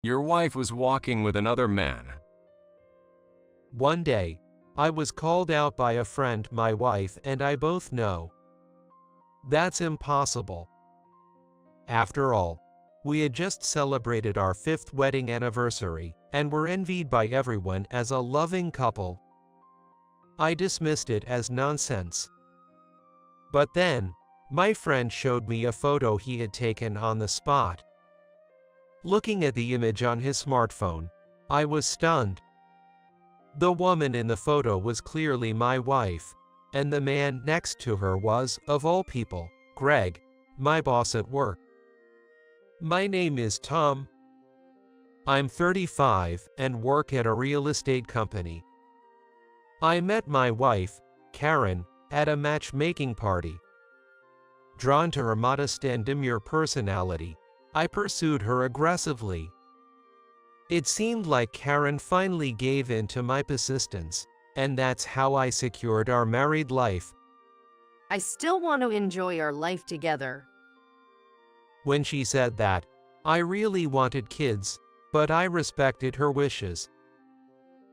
Your wife was walking with another man. One day, I was called out by a friend my wife and I both know. That's impossible. After all, we had just celebrated our 5th wedding anniversary and were envied by everyone as a loving couple. I dismissed it as nonsense. But then, my friend showed me a photo he had taken on the spot. Looking at the image on his smartphone, I was stunned. The woman in the photo was clearly my wife, and the man next to her was, of all people, Greg, my boss at work. My name is Tom. I'm 35 and work at a real estate company. I met my wife, Karen, at a matchmaking party. Drawn to her modest and demure personality, I pursued her aggressively. It seemed like Karen finally gave in to my persistence, and that's how I secured our married life. I still want to enjoy our life together. When she said that, I really wanted kids, but I respected her wishes.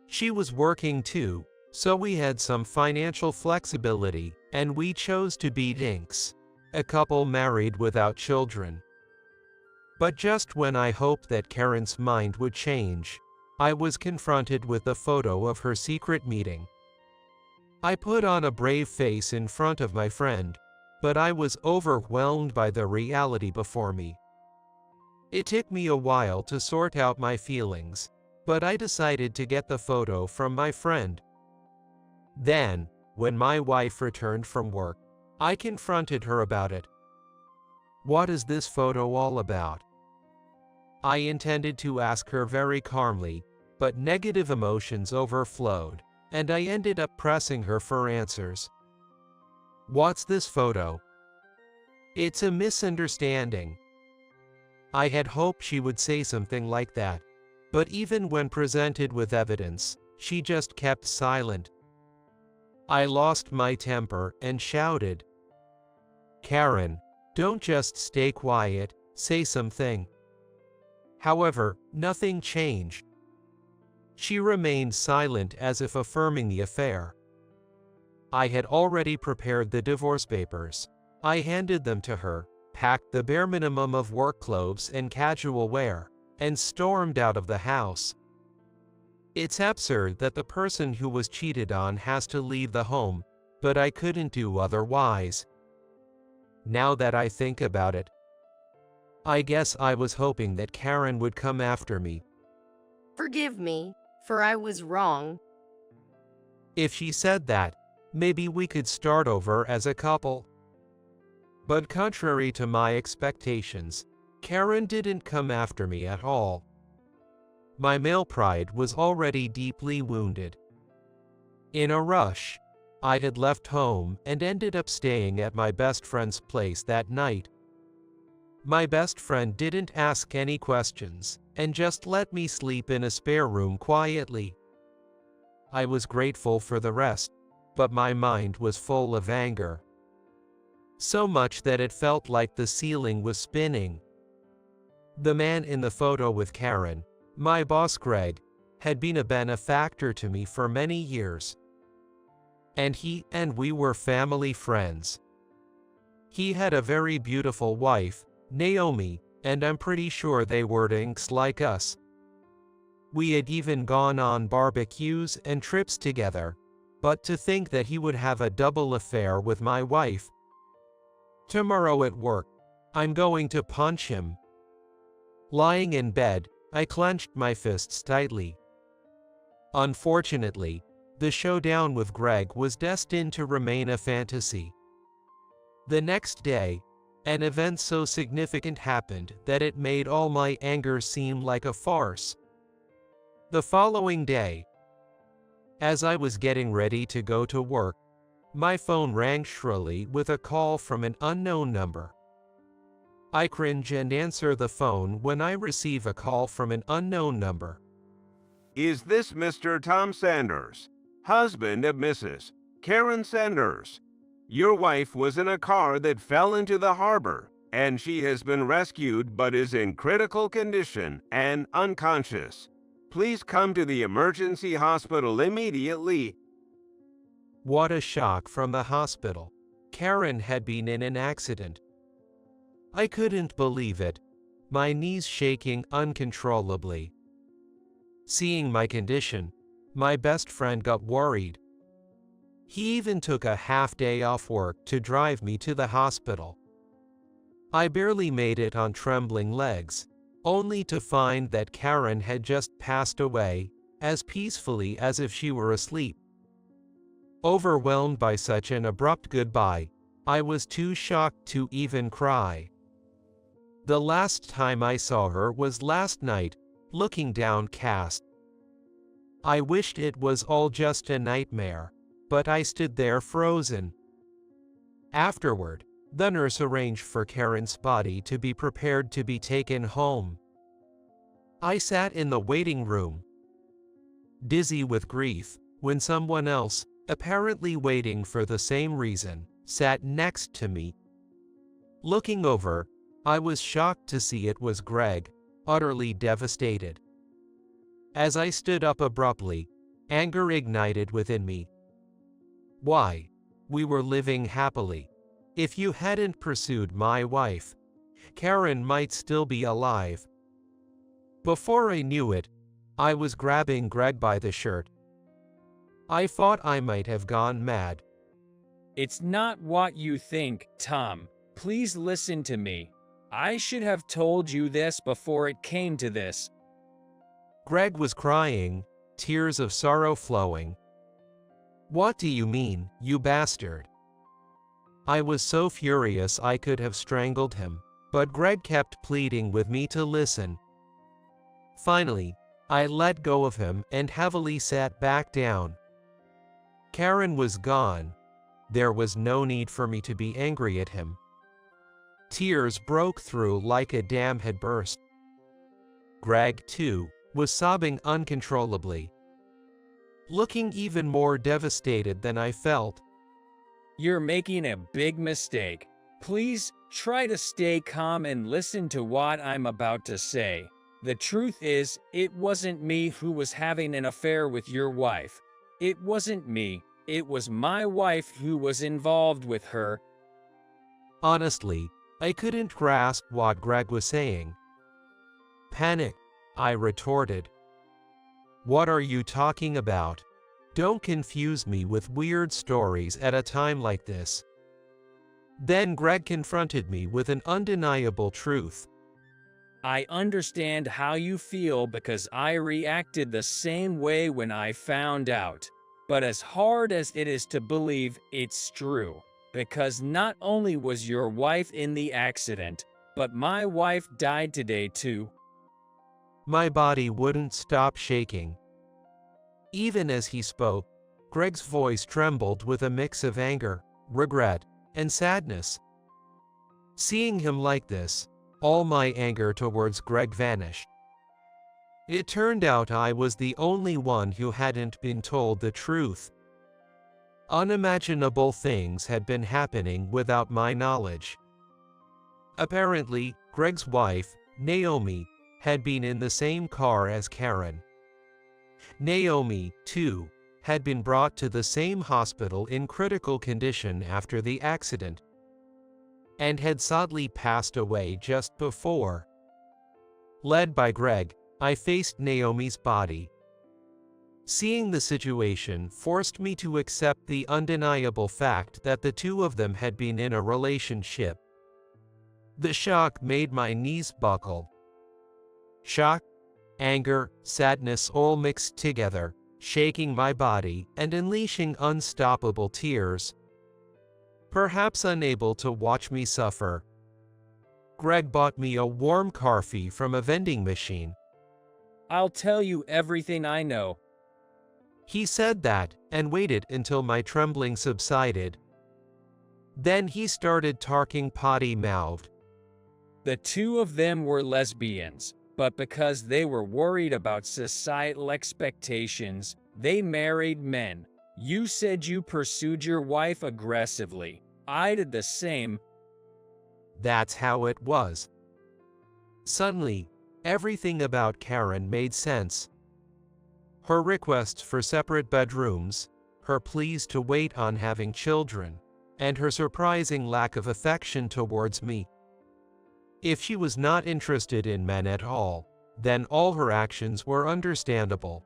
She was working too, so we had some financial flexibility, and we chose to be dinks, a couple married without children. But just when I hoped that Karen's mind would change, I was confronted with a photo of her secret meeting. I put on a brave face in front of my friend, but I was overwhelmed by the reality before me. It took me a while to sort out my feelings, but I decided to get the photo from my friend. Then, when my wife returned from work, I confronted her about it. What is this photo all about? I intended to ask her very calmly, but negative emotions overflowed, and I ended up pressing her for answers. What's this photo? It's a misunderstanding. I had hoped she would say something like that, but even when presented with evidence, she just kept silent. I lost my temper and shouted, "Karen, don't just stay quiet, say something." However, nothing changed. She remained silent as if affirming the affair. I had already prepared the divorce papers. I handed them to her, packed the bare minimum of work clothes and casual wear, and stormed out of the house. It's absurd that the person who was cheated on has to leave the home, but I couldn't do otherwise. Now that I think about it, I guess I was hoping that Karen would come after me. Forgive me, for I was wrong. If she said that, maybe we could start over as a couple. But contrary to my expectations, Karen didn't come after me at all. My male pride was already deeply wounded. In a rush, I had left home and ended up staying at my best friend's place that night. My best friend didn't ask any questions, and just let me sleep in a spare room quietly. I was grateful for the rest, but my mind was full of anger. So much that it felt like the ceiling was spinning. The man in the photo with Karen, my boss Greg, had been a benefactor to me for many years. And he and we were family friends. He had a very beautiful wife, Naomi, and I'm pretty sure they were dinks like us. We had even gone on barbecues and trips together, but to think that he would have a double affair with my wife. Tomorrow at work, I'm going to punch him. Lying in bed, I clenched my fists tightly. Unfortunately, the showdown with Greg was destined to remain a fantasy. The next day, an event so significant happened that it made all my anger seem like a farce. The following day, as I was getting ready to go to work, my phone rang shrilly with a call from an unknown number. I cringe and answer the phone when I receive a call from an unknown number. Is this Mr. Tom Sanders, husband of Mrs. Karen Sanders? Your wife was in a car that fell into the harbor, and she has been rescued but is in critical condition and unconscious. Please come to the emergency hospital immediately. What a shock from the hospital. Karen had been in an accident. I couldn't believe it, my knees shaking uncontrollably. Seeing my condition, my best friend got worried. He even took a half-day off work to drive me to the hospital. I barely made it on trembling legs, only to find that Karen had just passed away, as peacefully as if she were asleep. Overwhelmed by such an abrupt goodbye, I was too shocked to even cry. The last time I saw her was last night, looking downcast. I wished it was all just a nightmare, but I stood there frozen. Afterward, the nurse arranged for Karen's body to be prepared to be taken home. I sat in the waiting room, dizzy with grief, when someone else, apparently waiting for the same reason, sat next to me. Looking over, I was shocked to see it was Greg, utterly devastated. As I stood up abruptly, anger ignited within me. Why? We were living happily. If you hadn't pursued my wife, Karen might still be alive. Before I knew it, I was grabbing Greg by the shirt. I thought I might have gone mad. It's not what you think, Tom. Please listen to me. I should have told you this before it came to this. Greg was crying, tears of sorrow flowing. What do you mean, you bastard? I was so furious I could have strangled him, but Greg kept pleading with me to listen. Finally, I let go of him and heavily sat back down. Karen was gone. There was no need for me to be angry at him. Tears broke through like a dam had burst. Greg, too, was sobbing uncontrollably, looking even more devastated than I felt. You're making a big mistake. Please, try to stay calm and listen to what I'm about to say. The truth is, it wasn't me who was having an affair with your wife. It wasn't me. It was my wife who was involved with her. Honestly, I couldn't grasp what Greg was saying. Panic, I retorted. What are you talking about? Don't confuse me with weird stories at a time like this. Then Greg confronted me with an undeniable truth. I understand how you feel because I reacted the same way when I found out. But as hard as it is to believe, it's true. Because not only was your wife in the accident, but my wife died today too. My body wouldn't stop shaking. Even as he spoke, Greg's voice trembled with a mix of anger, regret, and sadness. Seeing him like this, all my anger towards Greg vanished. It turned out I was the only one who hadn't been told the truth. Unimaginable things had been happening without my knowledge. Apparently, Greg's wife, Naomi, had been in the same car as Karen. Naomi, too, had been brought to the same hospital in critical condition after the accident, and had sadly passed away just before. Led by Greg, I faced Naomi's body. Seeing the situation forced me to accept the undeniable fact that the two of them had been in a relationship. The shock made my knees buckle. Shock, anger, sadness all mixed together, shaking my body and unleashing unstoppable tears. Perhaps unable to watch me suffer, Greg bought me a warm coffee from a vending machine. I'll tell you everything I know. He said that, and waited until my trembling subsided. Then he started talking potty-mouthed. The two of them were lesbians, but because they were worried about societal expectations, they married men. You said you pursued your wife aggressively. I did the same. That's how it was. Suddenly, everything about Karen made sense. Her requests for separate bedrooms, her pleas to wait on having children, and her surprising lack of affection towards me. If she was not interested in men at all, then all her actions were understandable.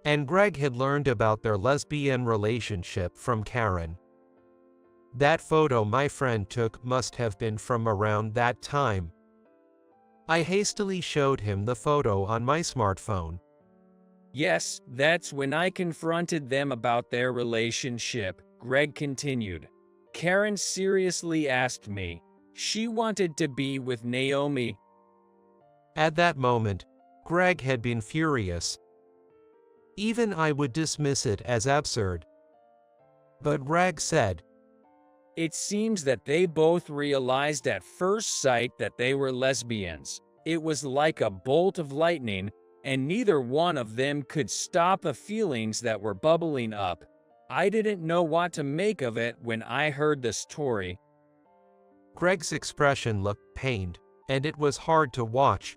And Greg had learned about their lesbian relationship from Karen. That photo my friend took must have been from around that time. I hastily showed him the photo on my smartphone. Yes, that's when I confronted them about their relationship, Greg continued. Karen seriously asked me. She wanted to be with Naomi. At that moment, Greg had been furious. Even I would dismiss it as absurd. But Greg said, It seems that they both realized at first sight that they were lesbians. It was like a bolt of lightning, and neither one of them could stop the feelings that were bubbling up. I didn't know what to make of it when I heard the story. Greg's expression looked pained, and it was hard to watch.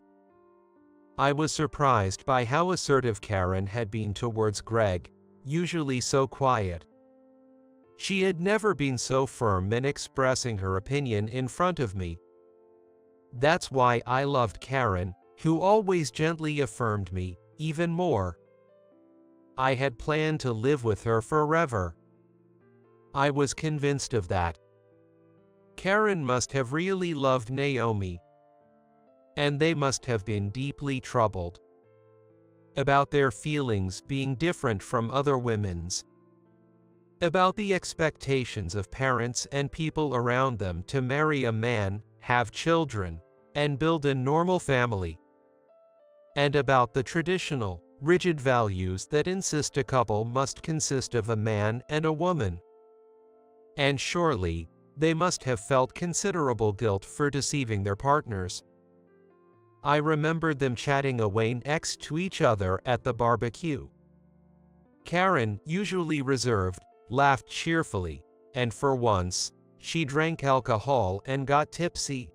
I was surprised by how assertive Karen had been towards Greg, usually so quiet. She had never been so firm in expressing her opinion in front of me. That's why I loved Karen, who always gently affirmed me, even more. I had planned to live with her forever. I was convinced of that. Karen must have really loved Naomi. And they must have been deeply troubled about their feelings being different from other women's, about the expectations of parents and people around them to marry a man, have children, and build a normal family, and about the traditional, rigid values that insist a couple must consist of a man and a woman. And surely, they must have felt considerable guilt for deceiving their partners. I remembered them chatting away next to each other at the barbecue. Karen, usually reserved, laughed cheerfully, and for once, she drank alcohol and got tipsy.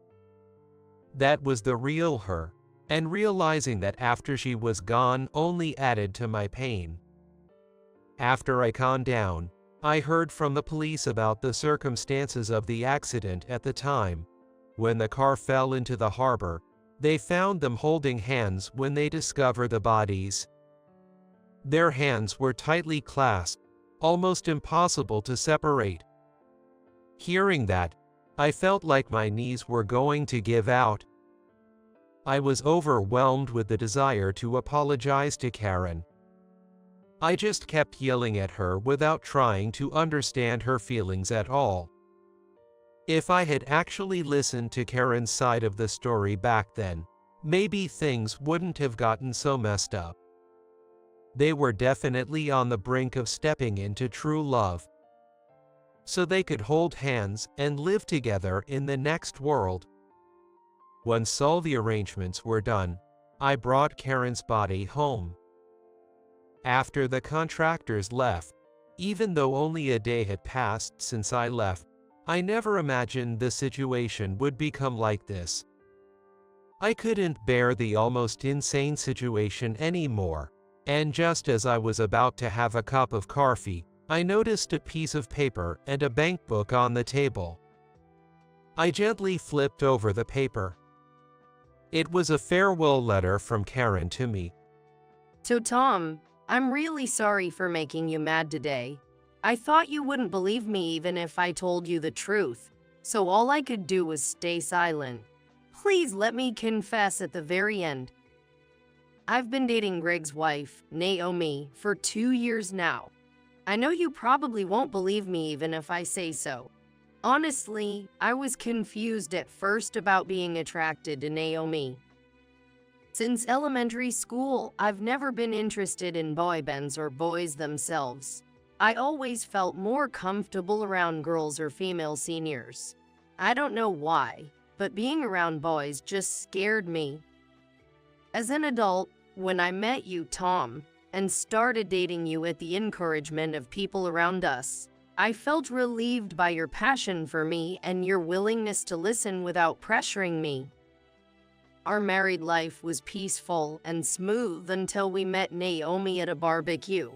That was the real her, and realizing that after she was gone only added to my pain. After I calmed down, I heard from the police about the circumstances of the accident at the time. When the car fell into the harbor, they found them holding hands when they discovered the bodies. Their hands were tightly clasped, almost impossible to separate. Hearing that, I felt like my knees were going to give out. I was overwhelmed with the desire to apologize to Karen. I just kept yelling at her without trying to understand her feelings at all. If I had actually listened to Karen's side of the story back then, maybe things wouldn't have gotten so messed up. They were definitely on the brink of stepping into true love, so they could hold hands and live together in the next world. Once all the arrangements were done, I brought Karen's body home. After the contractors left, even though only a day had passed since I left, I never imagined the situation would become like this. I couldn't bear the almost insane situation anymore, and just as I was about to have a cup of coffee, I noticed a piece of paper and a bank book on the table. I gently flipped over the paper. It was a farewell letter from Karen to me. So Tom, I'm really sorry for making you mad today. I thought you wouldn't believe me even if I told you the truth, so all I could do was stay silent. Please let me confess at the very end. I've been dating Greg's wife, Naomi, for 2 years now. I know you probably won't believe me even if I say so. Honestly, I was confused at first about being attracted to Naomi. Since elementary school, I've never been interested in boy bands or boys themselves. I always felt more comfortable around girls or female seniors. I don't know why, but being around boys just scared me. As an adult, when I met you, Tom, and started dating you at the encouragement of people around us, I felt relieved by your passion for me and your willingness to listen without pressuring me. Our married life was peaceful and smooth until we met Naomi at a barbecue.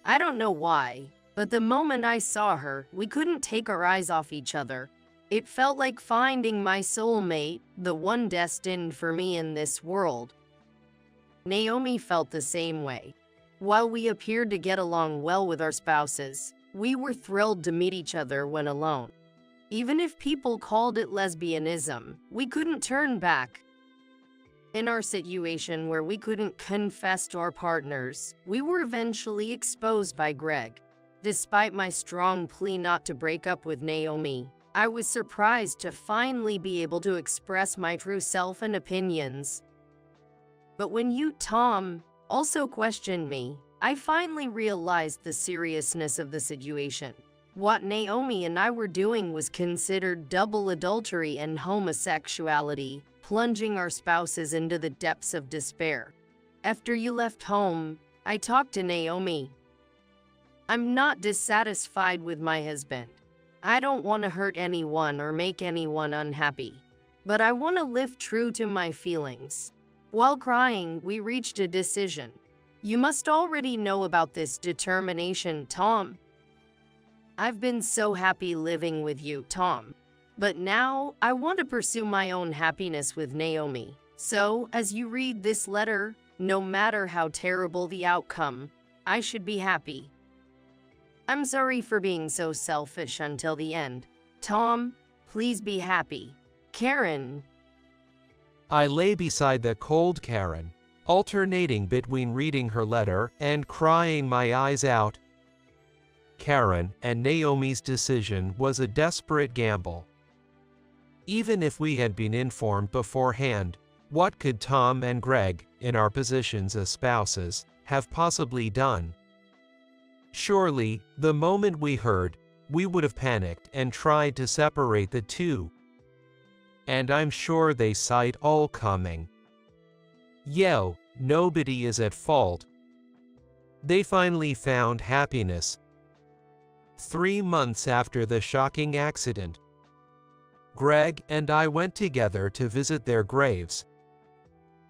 I don't know why, but the moment I saw her, we couldn't take our eyes off each other. It felt like finding my soulmate, the one destined for me in this world. Naomi felt the same way. While we appeared to get along well with our spouses, we were thrilled to meet each other when alone. Even if people called it lesbianism, we couldn't turn back. In our situation where we couldn't confess to our partners, we were eventually exposed by Greg. Despite my strong plea not to break up with Naomi, I was surprised to finally be able to express my true self and opinions. But when you, Tom, also questioned me, I finally realized the seriousness of the situation. What Naomi and I were doing was considered double adultery and homosexuality, plunging our spouses into the depths of despair. After you left home, I talked to Naomi. I'm not dissatisfied with my husband. I don't want to hurt anyone or make anyone unhappy, but I want to live true to my feelings. While crying, we reached a decision. You must already know about this determination, Tom. I've been so happy living with you, Tom. But now, I want to pursue my own happiness with Naomi. So, as you read this letter, no matter how terrible the outcome, I should be happy. I'm sorry for being so selfish until the end. Tom, please be happy. Karen. I lay beside the cold Karen, alternating between reading her letter and crying my eyes out. Karen and Naomi's decision was a desperate gamble. Even if we had been informed beforehand, what could Tom and Greg, in our positions as spouses, have possibly done? Surely, the moment we heard, we would have panicked and tried to separate the two. And I'm sure they saw it all coming. Yo, nobody is at fault. They finally found happiness. 3 months after the shocking accident, Greg and I went together to visit their graves.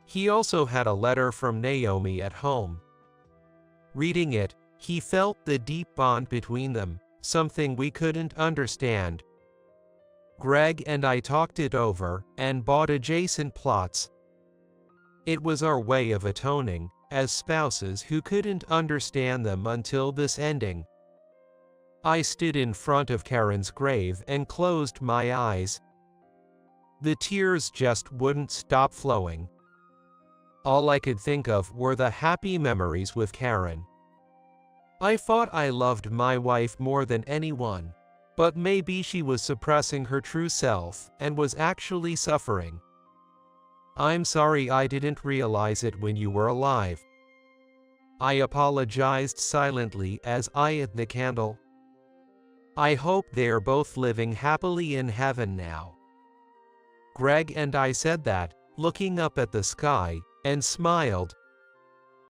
He also had a letter from Naomi at home. Reading it, he felt the deep bond between them, something we couldn't understand. Greg and I talked it over and bought adjacent plots. It was our way of atoning, as spouses who couldn't understand them until this ending. I stood in front of Karen's grave and closed my eyes. The tears just wouldn't stop flowing. All I could think of were the happy memories with Karen. I thought I loved my wife more than anyone, but maybe she was suppressing her true self and was actually suffering. I'm sorry I didn't realize it when you were alive. I apologized silently as I lit the candle. I hope they're both living happily in heaven now. Greg and I said that, looking up at the sky, and smiled.